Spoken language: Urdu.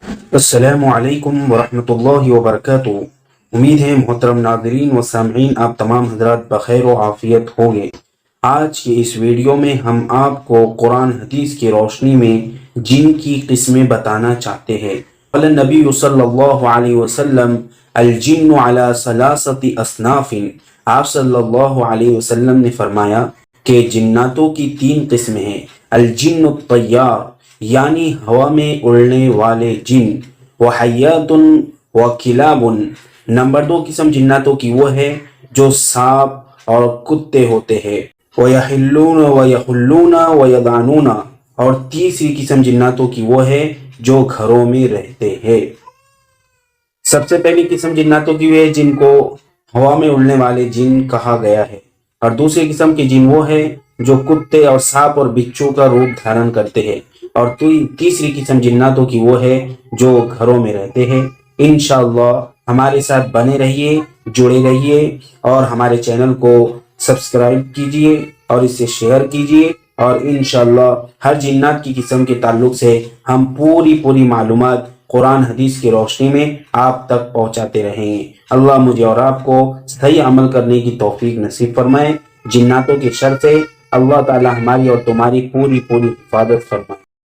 السلام علیکم ورحمۃ اللہ وبرکاتہ۔ امید ہے محترم ناظرین و سامعین آپ تمام حضرات بخیر و عافیت ہوں گے۔ آج کی اس ویڈیو میں ہم آپ کو قرآن حدیث کی روشنی میں جن کی قسمیں بتانا چاہتے ہیں۔ قال النبی صلی اللہ علیہ وسلم الجن علی ثلاثۃ اصناف، آپ صلی اللہ علیہ وسلم نے فرمایا کہ جناتوں کی 3 قسمیں ہیں۔ الجن الطیار یعنی ہوا میں اڑنے والے جن، وحیات و کلاب، نمبر 2 قسم جناتوں کی وہ ہے جو سانپ اور کتے ہوتے ہیں، ویحلون ویحلون ویضعنون، اور تیسری قسم جناتوں کی وہ ہے جو گھروں میں رہتے ہیں۔ سب سے پہلی قسم جناتوں کی وہ ہے جن کو ہوا میں اڑنے والے جن کہا گیا ہے، اور دوسری قسم کے جن وہ ہے جو کتے اور سانپ اور بچھو کا روپ دھارن کرتے ہیں، اور تیسری قسم جناتوں کی وہ ہے جو گھروں میں رہتے ہیں۔ انشاءاللہ ہمارے ساتھ بنے رہیے، جڑے رہیے، اور ہمارے چینل کو سبسکرائب کیجئے اور اسے شیئر کیجئے، اور انشاءاللہ ہر جنات کی قسم کے تعلق سے ہم پوری معلومات قرآن حدیث کی روشنی میں آپ تک پہنچاتے رہیں گے۔ اللہ مجھے اور آپ کو صحیح عمل کرنے کی توفیق نصیب فرمائے۔ جناتوں کے شر سے اللہ تعالی ہماری اور تمہاری پوری حفاظت فرمائے۔